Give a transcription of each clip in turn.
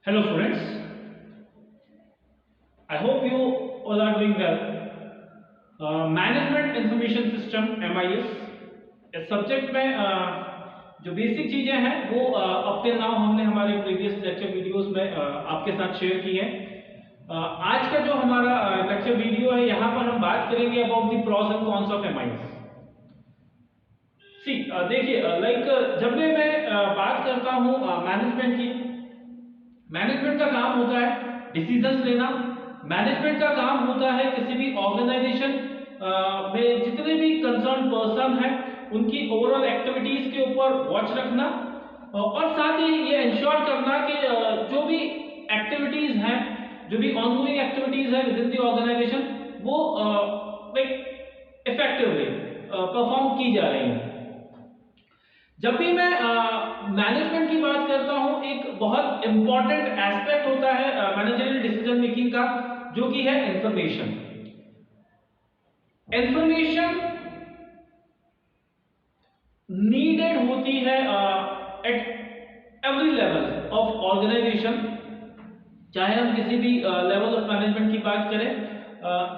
Hello students, I hope you all are doing well. Management Information System MIS इस subject में जो basic चीजें हैं वो अप टिल नाउ हमने हमारे प्रीवियस लेक्चर वीडियोस में आपके साथ शेयर की है। आज का जो हमारा लेक्चर वीडियो है यहाँ पर हम बात करेंगे about the pros and cons of MIS। सी देखिए लाइक जब भी मैं बात करता हूँ मैनेजमेंट की, मैनेजमेंट का काम होता है डिसीजंस लेना। मैनेजमेंट का काम होता है किसी भी ऑर्गेनाइजेशन में जितने भी कंसर्न पर्सन हैं उनकी ओवरऑल एक्टिविटीज के ऊपर वॉच रखना और साथ ही ये इंश्योर करना कि जो भी एक्टिविटीज हैं, जो भी ऑनगोइंग एक्टिविटीज है विद इन द ऑर्गेनाइजेशन वो इफेक्टिवली परफॉर्म की जा रही हैं। जब भी मैं मैनेजमेंट की बात करता हूं, एक बहुत इंपॉर्टेंट एस्पेक्ट होता है मैनेजरियल डिसीजन मेकिंग का, जो कि है इंफॉर्मेशन। इंफॉर्मेशन नीडेड होती है at every level of organisation, चाहे हम किसी भी लेवल ऑफ मैनेजमेंट की बात करें।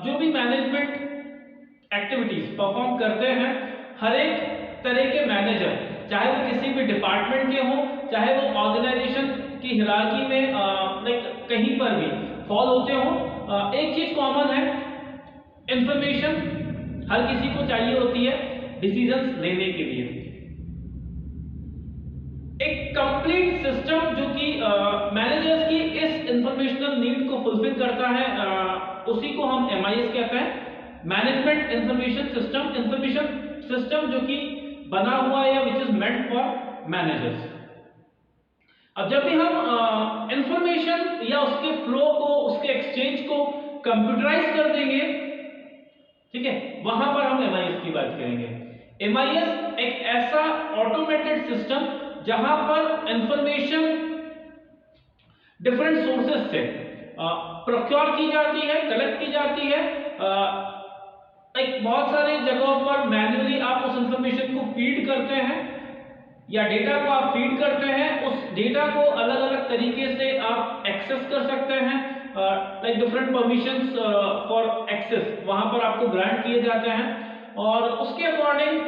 जो भी मैनेजमेंट एक्टिविटीज परफॉर्म करते हैं, हर एक तरह के मैनेजर, चाहे वो किसी भी डिपार्टमेंट के हों, चाहे वो ऑर्गेनाइजेशन की हिरार्की में कहीं पर भी फॉल होते हों, एक चीज कॉमन है, इंफॉर्मेशन हर किसी को चाहिए होती है डिसीजंस लेने के लिए। एक कंप्लीट सिस्टम जो कि मैनेजर्स की इस इंफॉर्मेशनल नीड को फुलफिल करता है, उसी को हम MIS कहते हैं, management information system. Information system जो कि बना हुआ है या which is meant for managers. अब जब भी हम इंफॉर्मेशन या उसके फ्लो को, उसके एक्सचेंज को कंप्यूटराइज कर देंगे, ठीक है, वहां पर हम MIS की बात करेंगे। MIS एक ऐसा ऑटोमेटेड सिस्टम जहां पर इंफॉर्मेशन डिफरेंट सोर्सेस से प्रोक्योर की जाती है, कलेक्ट की जाती है। बहुत सारी जगहों पर मैन्युअली आप उस इंफॉर्मेशन को फीड करते हैं या डेटा को आप फीड करते हैं, उस डेटा को अलग अलग तरीके से आप एक्सेस कर सकते हैं। डिफरेंट परमिशंस फॉर एक्सेस वहां पर आपको ग्रांट किए जाते हैं और उसके अकॉर्डिंग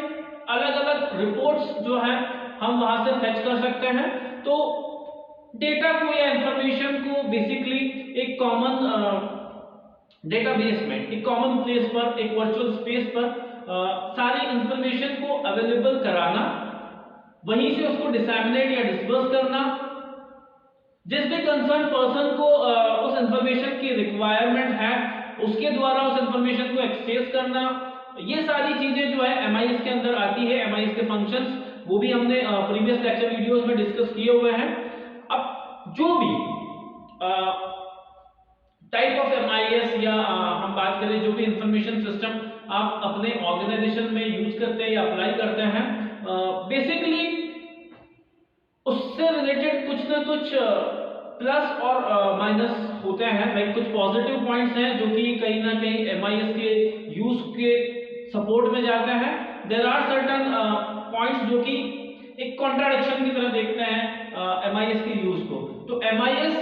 अलग अलग रिपोर्ट्स जो है हम वहां से फेच कर सकते हैं। तो डेटा को या इंफॉर्मेशन को बेसिकली एक कॉमन डेटाबेस में, एक कॉमन प्लेस पर, एक वर्चुअल स्पेस पर सारी इंफॉर्मेशन को अवेलेबल कराना, वहीं से उसको डिसैमिनेट या डिस्पर्स करना, जिस भी कंसर्न पर्सन को उस इंफॉर्मेशन की रिक्वायरमेंट है उसके द्वारा उस इंफॉर्मेशन को एक्सेस करना, ये सारी चीजें जो है MIS के अंदर आती है। MIS के फंक्शंस वो भी हमने प्रीवियस लेक्चर वीडियोस में डिस्कस किए हुए हैं। अब जो भी टाइप ऑफ MIS या हम बात करें जो भी इंफॉर्मेशन सिस्टम आप अपने ऑर्गेनाइजेशन में यूज करते हैं या अप्लाई करते हैं, बेसिकली उससे रिलेटेड कुछ ना कुछ प्लस और माइनस होते हैं। लाइक कुछ पॉजिटिव पॉइंट्स हैं जो कि कहीं ना कहीं MIS के यूज के सपोर्ट में जाते हैं। देयर आर सर्टेन पॉइंट्स जो कि एक कॉन्ट्राडिक्शन की तरह देखते हैं MIS के यूज को। तो MIS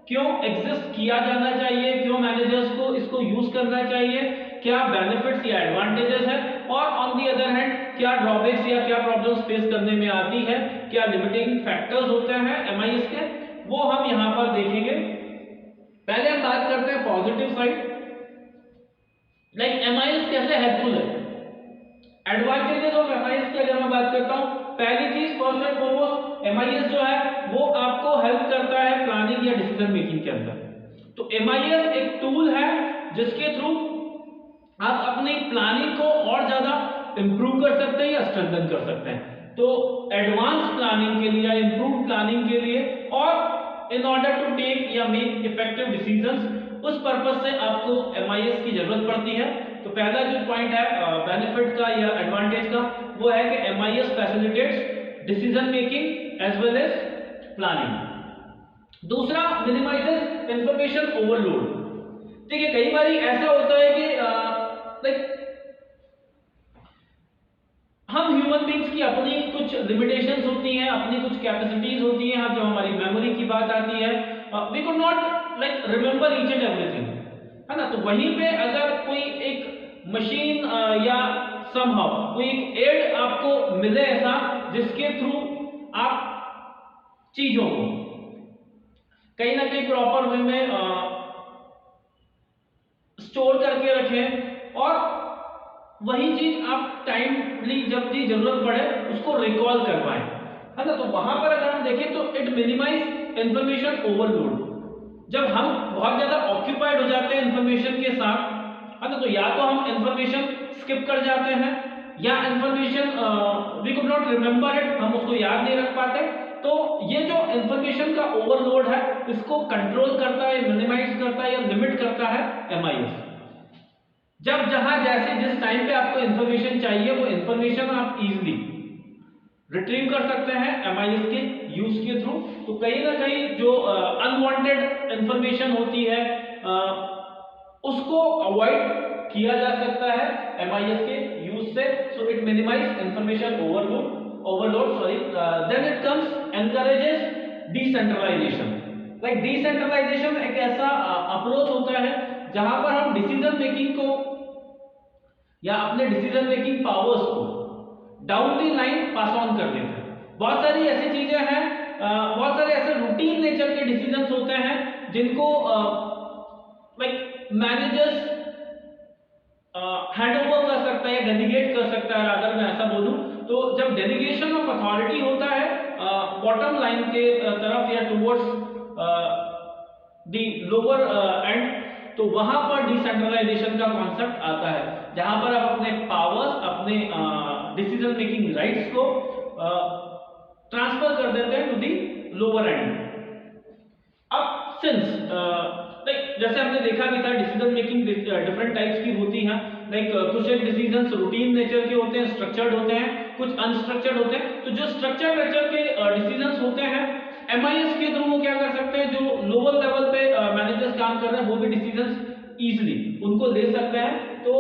क्यों एग्जिस्ट किया जाना चाहिए, क्यों मैनेजर्स को इसको यूज करना चाहिए, क्या बेनिफिट्स या एडवांटेजेस है, और ऑन दी अदर हैंड क्या ड्रॉबैक्स या क्या प्रॉब्लम्स फेस करने में आती है, क्या लिमिटिंग फैक्टर्स होते हैं MIS के, वो हम यहां पर देखेंगे। पहले हम बात करते हैं पॉजिटिव साइड, लाइक MIS कैसे हेल्पफुल है। एडवांटेजेस ऑफ MIS की अगर मैं बात करता हूं, पहली चीज फर्स्ट एंड फॉरमोस्ट, MIS जो है वो आपको हेल्प करता है प्लानिंग या डिसीजन मेकिंग के अंदर। तो MIS एक टूल है जिसके थ्रू आप अपनी प्लानिंग को और ज्यादा इंप्रूव कर सकते हैं या स्ट्रेंथन कर सकते हैं। तो एडवांस प्लानिंग के लिए या इंप्रूव प्लानिंग के लिए और इन ऑर्डर टू टेक या मेक इफेक्टिव डिसीजंस, उस पर्पस से आपको MIS की जरूरत पड़ती है। तो पहला जो पॉइंट है बेनिफिट का या एडवांटेज का, वो है कि MIS facilitates decision making as well as planning. दूसरा, मिनिमाइजेस इंफॉर्मेशन ओवरलोड। ठीक है, कई बार ऐसा होता है कि हम ह्यूमन बींग्स की अपनी कुछ लिमिटेशंस होती हैं, अपनी कुछ कैपेसिटीज होती हैं। जो हमारी मेमोरी की बात आती है, we could not like remember each and everything, है ना। तो वहीं पे अगर कोई एक मशीन या समहाउ कोई एक एड आपको मिले ऐसा जिसके थ्रू आप चीजों को कहीं ना कहीं प्रॉपर वे में स्टोर करके रखें और वही चीज आप टाइमली जब भी जरूरत पड़े उसको रिकॉल कर पाए, है ना। तो वहां पर अगर हम देखें तो इट मिनिमाइज इंफॉर्मेशन ओवरलोड। जब हम बहुत ज्यादा ऑक्यूपाइड हो जाते हैं इंफॉर्मेशन के साथ, है ना, तो या तो हम इंफॉर्मेशन स्किप कर जाते हैं या information we could not remember it, हम उसको याद नहीं रख पाते। तो ये जो इंफॉर्मेशन का ओवरलोड है इसको कंट्रोल करता है, मिनिमाइज करता है या लिमिट करता है एमआईएस। जब जहां जैसे जिस टाइम पे आपको इंफॉर्मेशन चाहिए वो इंफॉर्मेशन आप इजीली रिट्रीव कर सकते हैं एमआईएस के यूज के थ्रू। तो कहीं ना कहीं जो अनवांटेड इंफॉर्मेशन होती है उसको अवॉइड किया जा सकता है एमआईएस के यूज से। So it minimise information overload sorry. Then it comes encourages decentralisation. Like decentralisation एक ऐसा अप्रोच होता है जहां पर हम डिसीजन मेकिंग को या अपने डिसीजन मेकिंग पावर्स को down the line pass on कर देते हैं। बहुत सारी ऐसी चीजें हैं, बहुत सारे ऐसे रूटीन नेचर के डिसीजंस होते हैं जिनको लाइक मैनेजर्स हैंड ओवर कर सकता है, डेलीगेट कर सकता है। अगर मैं ऐसा बोलूं तो जब डेलीगेशन ऑफ अथॉरिटी होता है बॉटम लाइन के तरफ या टुवर्ड्स दी लोअर एंड, तो वहां पर डिसेंट्रलाइजेशन का कॉन्सेप्ट आता है जहां पर आप अपने पावर्स, अपने डिसीजन मेकिंग राइट्स को ट्रांसफर कर देते हैं टू दी लोअर एंड। अब सिंस लाइक जैसे हमने देखा भी था डिसीजन मेकिंग डिफरेंट टाइप्स की होती हैं। लाइक कुछ एक डिसीजंस रूटीन नेचर के होते हैं, स्ट्रक्चर्ड होते हैं, कुछ अनस्ट्रक्चर्ड होते हैं। तो जो स्ट्रक्चर्ड नेचर के डिसीजंस होते हैं एमआईएस के थ्रू वो क्या कर सकते हैं, जो लोअर लेवल पे मैनेजर्स काम कर रहे हैं वो भी डिसीजंस इजीली उनको ले सकते हैं। तो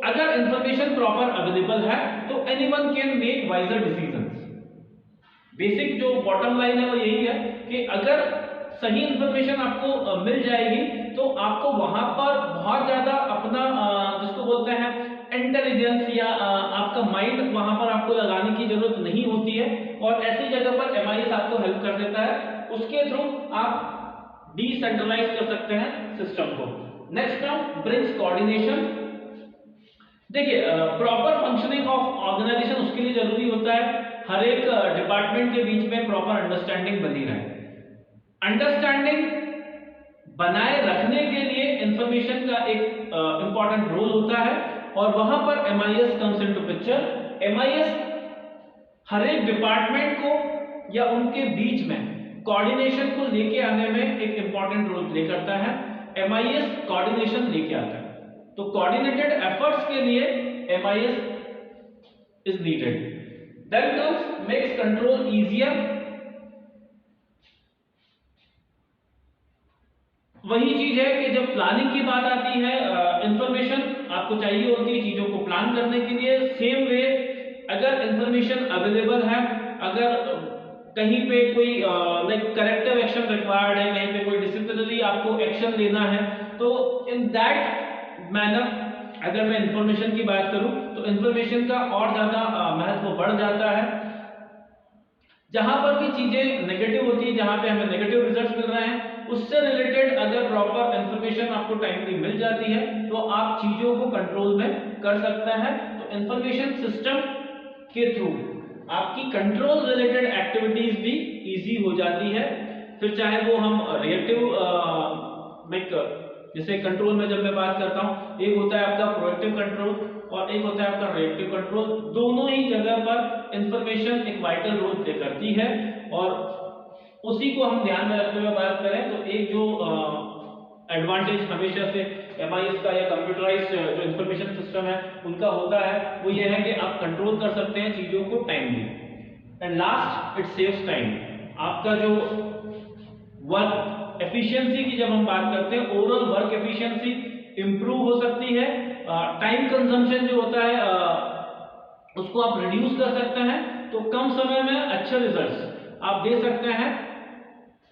अगर इंफॉर्मेशन प्रॉपर अवेलेबल है तो anyone can make wiser decisions. Basic जो बॉटम लाइन है वो यही है कि अगर सही इंफॉर्मेशन आपको मिल जाएगी तो आपको वहां पर बहुत ज्यादा अपना जिसको बोलते हैं इंटेलिजेंस या आपका माइंड वहां पर आपको लगाने की जरूरत नहीं होती है और ऐसी जगह पर एमआईएस आपको हेल्प कर देता है। उसके थ्रू आप डिसेंट्रलाइज कर सकते हैं सिस्टम को। Next now brings coordination. देखिए प्रॉपर फंक्शनिंग ऑफ ऑर्गेनाइजेशन उसके लिए जरूरी होता है हर एक डिपार्टमेंट के बीच में प्रॉपर अंडरस्टैंडिंग बनी रहे। अंडरस्टैंडिंग बनाए रखने के लिए इंफॉर्मेशन का एक इंपॉर्टेंट रोल होता है और वहां पर MIS comes into picture. MIS हर एक डिपार्टमेंट को या उनके बीच में कोऑर्डिनेशन को लेके आने में एक इंपॉर्टेंट रोल प्ले करता है। एमआईएस कोऑर्डिनेशन लेके आता है, तो कोऑर्डिनेटेड एफर्ट्स के लिए MIS is needed. Then comes makes control easier. वही चीज है कि जब प्लानिंग की बात आती है इंफॉर्मेशन आपको चाहिए होती है चीजों को प्लान करने के लिए। सेम वे अगर इंफॉर्मेशन अवेलेबल है, अगर कहीं पे कोई लाइक करेक्टिव एक्शन रिक्वायर्ड है, कहीं पे कोई डिसिप्लिनरी आपको एक्शन लेना है, तो इन दैट मैनर अगर मैं इंफॉर्मेशन की बात करूं तो इंफॉर्मेशन का और ज्यादा महत्व बढ़ जाता है। जहां पर भी चीजें नेगेटिव होती है, जहां पे हमें नेगेटिव रिजल्ट्स मिल रहे हैं, उससे रिलेटेड अगर प्रॉपर इंफॉर्मेशन आपको टाइमली मिल जाती है तो आप चीजों को कंट्रोल में कर सकते हैं। तो इंफॉर्मेशन सिस्टम के थ्रू आपकी कंट्रोल रिलेटेड एक्टिविटीज भी इजी हो जाती है। फिर चाहे वो हम रिएक्टिव जैसे कंट्रोल में जब मैं बात करता हूं, एक होता है आपका प्रोएक्टिव कंट्रोल और एक होता है आपका रिएक्टिव कंट्रोल। दोनों ही जगह पर इंफॉर्मेशन एक वाइटल रोल प्ले करती है और उसी को हम ध्यान में रखते हुए बात करें तो एक जो एडवांटेज हमेशा से एमआईएस का या कंप्यूटराइज्ड जो इंफॉर्मेशन सिस्टम है उनका होता है वो ये है कि आप कंट्रोल कर सकते हैं चीजों को timely. And last it saves time. आपका जो वर्क एफिशिएंसी की जब हम बात करते हैं, ओवरऑल वर्क एफिशिएंसी इंप्रूव हो सकती है। टाइम कंजम्पशन जो होता है उसको आप रिड्यूस कर सकते हैं, तो कम समय में अच्छे रिजल्ट्स आप दे सकते हैं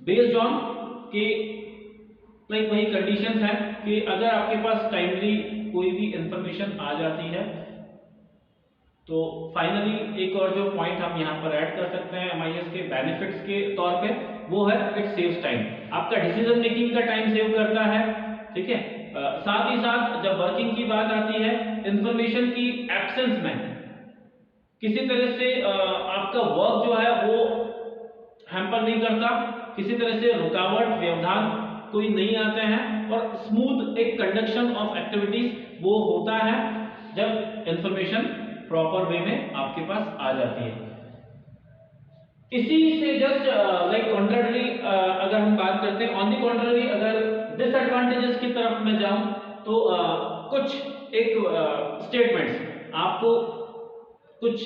बेस्ड ऑन कि लाइक वही कंडीशंस हैं कि अगर आपके पास टाइमली कोई भी इंफॉर्मेशन आ जाती है तो फाइनली एक और जो पॉइंट हम यहाँ पर ऐड कर सकते हैं एमआईएस के बेनिफिट्स के तौर पे, वो है इट सेव्स टाइम। आपका डिसीजन मेकिंग का टाइम सेव करता है, ठीक है। साथ ही साथ जब वर्किंग की बात आती है, इंफॉर्मेशन की एब्सेंस में किसी तरह से आपका वर्क जो है वो हैम्पर नहीं करता, किसी तरह से रुकावट व्यवधान कोई नहीं आते हैं, और स्मूथ एक कंडक्शन ऑफ एक्टिविटीज वो होता है जब इंफॉर्मेशन प्रॉपर वे में आपके पास आ जाती है। इसी से जस्ट लाइक कॉन्ट्ररी अगर हम बात करते हैं, ऑन दी कॉन्ट्ररी अगर डिसएडवांटेजेस की तरफ मैं जाऊं तो कुछ एक स्टेटमेंट्स आपको, कुछ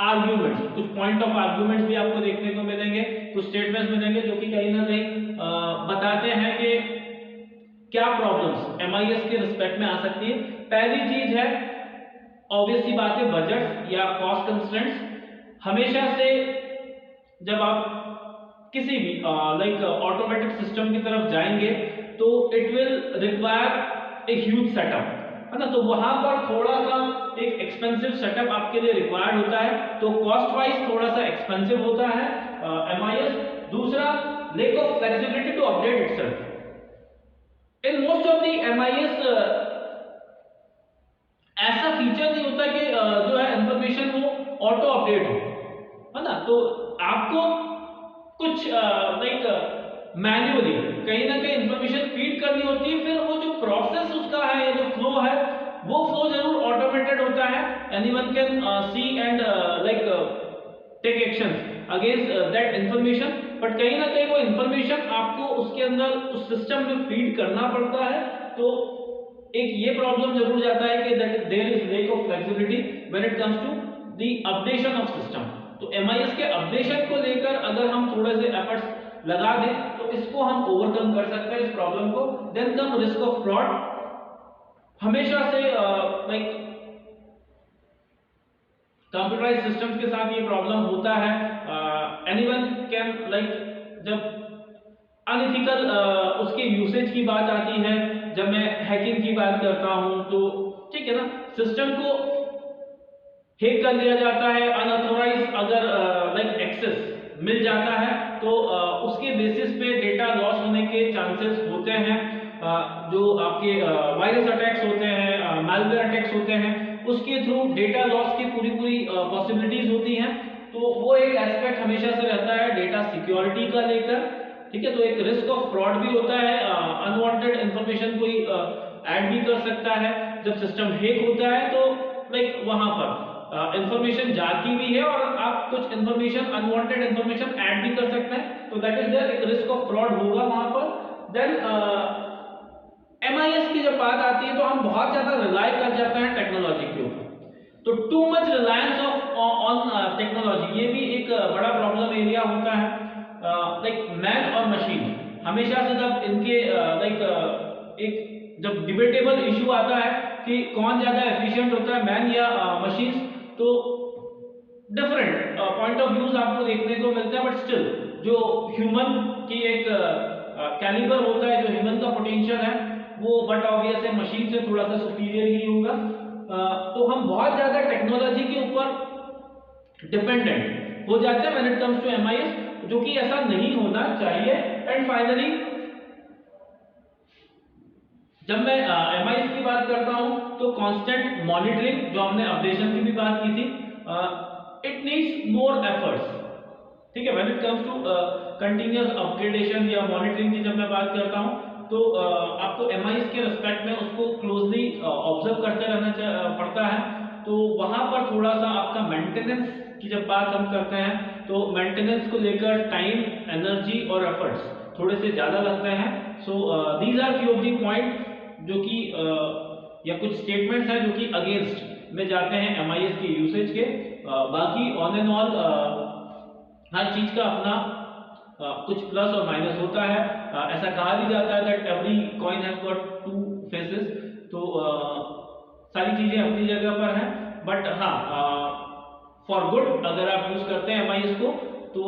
आर्ग्यूमेंट्स, कुछ पॉइंट ऑफ आर्ग्यूमेंट्स भी आपको देखने को मिलेंगे, कुछ स्टेटमेंट्स मिलेंगे जो कि कहीं ना कहीं बताते हैं कि क्या प्रॉब्लम्स एमआईएस के रिस्पेक्ट में आ सकती है। पहली चीज है ऑब्वियस सी बात है, बजट या कॉस्ट कंस्ट्रेंट्स। हमेशा से जब आप किसी भी लाइक ऑटोमेटिक सिस्टम की तरफ जाएंगे तो it will require a huge setup, है ना, तो वहां पर थोड़ा सा एक एक्सपेंसिव सेटअप आपके लिए रिक्वायर्ड होता है, तो कॉस्ट वाइज थोड़ा सा एक्सपेंसिव होता है एमआईएस। दूसरा, lack of flexibility to update itself. In most of the MIS ऐसा फीचर नहीं होता कि जो है इंफॉर्मेशन वो ऑटो अपडेट हो, है ना, तो आपको कुछ लाइक मैन्युअली कहीं ना कहीं इंफॉर्मेशन फीड करनी होती है, फिर वो जो प्रोसेस उसका है या जो फ्लो है वो फ्लो जरूर ऑटोमेटेड होता है। Anyone can see and like take actions against that information, but कहीं ना कहीं वो इंफॉर्मेशन आपको उसके अंदर उस सिस्टम में फीड करना पड़ता है, तो एक ये प्रॉब्लम जरूर जाता है कि that there is lack of flexibility when it comes to the updation of system. तो एमआईएस के अपडेशन को लेकर अगर हम थोड़े से एफर्ट्स लगा दें तो इसको हम ओवरकम कर सकते हैं, इस प्रॉब्लम को। Then come risk of fraud. हमेशा से लाइक कंप्यूटराइज्ड सिस्टम्स के साथ ये प्रॉब्लम होता है। एनीवन कैन लाइक जब अनइथिकल उसके यूसेज की बात आती है, जब मैं हैकिंग की बात करता हूं तो ठीक है ना, सिस्टम को हैक कर लिया जाता है, अनऑथोराइज अगर लाइक एक्सेस मिल जाता है तो उसके बेसिस पे डेटा लॉस होने के चांसेस होते हैं। जो आपके वायरस अटैक्स होते हैं, मैलवेयर अटैक्स होते हैं, उसके थ्रू डेटा लॉस की पूरी पॉसिबिलिटीज होती हैं, तो वो एक एस्पेक्ट हमेशा से रहता है डेटा सिक्योरिटी का लेकर, ठीक है। तो एक रिस्क ऑफ फ्रॉड भी होता है, अनवांटेड इंफॉर्मेशन कोई ऐड भी कर सकता है। जब सिस्टम हैक होता है तो लाइक वहां पर इंफॉर्मेशन जाती भी है और आप कुछ इंफॉर्मेशन, अनवांटेड इंफॉर्मेशन ऐड भी कर सकते हैं, तो दैट इज देयर, एक रिस्क ऑफ फ्रॉड होगा वहां पर। देन एमआईएस की जब बात आती है तो हम बहुत ज्यादा रिलाय कर जाते हैं टेक्नोलॉजी के ऊपर, तो too much reliance on technology, ये भी एक बड़ा प्रॉब्लम एरिया होता है। लाइक मैन और मशीन, हमेशा से जब इनके लाइक एक जब डिबेटेबल इशू आता है कि कौन ज्यादा एफिशिएंट होता है, मैन या मशीन्स, तो डिफरेंट पॉइंट ऑफ व्यूज आपको देखने को मिलता है, बट स्टिल जो ह्यूमन की एक कैलिबर होता है, जो ह्यूमन का पोटेंशियल है वो बट ऑब्वियस है मशीन से थोड़ा सा सुपीरियर ही होगा। तो हम बहुत ज्यादा टेक्नोलॉजी के ऊपर डिपेंडेंट हो जाते हैं when it comes to MIS, जो कि ऐसा नहीं होना चाहिए। एंड फाइनली जब मैं एमआईएस की बात करता हूं तो कांस्टेंट मॉनिटरिंग, जो हमने अपडेशन की भी बात की थी, इट नीड्स मोर एफर्ट्स, ठीक है। When it comes to continuous upgradation या मॉनिटरिंग की जब मैं बात करता हूं तो आपको एमआईएस के रिस्पेक्ट में उसको क्लोजली ऑब्जर्व करते रहना पड़ता है, तो वहां पर थोड़ा सा आपका मेंटेनेंस की जब बात हम करते हैं तो मेंटेनेंस को लेकर टाइम, एनर्जी और एफर्ट्स थोड़े से ज्यादा लगते हैं। So these are few of the point जो कि या कुछ स्टेटमेंट्स हैं जो कि अगेंस्ट में जाते हैं एमआईएस के यूसेज के। बाकी ऑन एंड ऑल हर चीज का अपना कुछ प्लस और माइनस होता है। ऐसा कहा भी जाता है that every coin has got two faces, तो सारी चीजें अपनी जगह पर हैं, बट हाँ फॉर गुड अगर आप यूज करते हैं एमआईएस को तो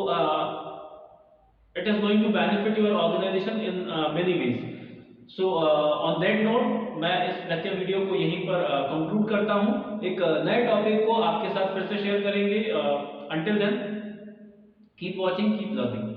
It is going to benefit your organization in many ways. So on that note, मैं इस लेक्चर वीडियो को यहीं पर कंक्लूड करता हूँ। एक नए टॉपिक को आपके साथ फिर से शेयर करेंगे। Until then, keep watching, keep learning.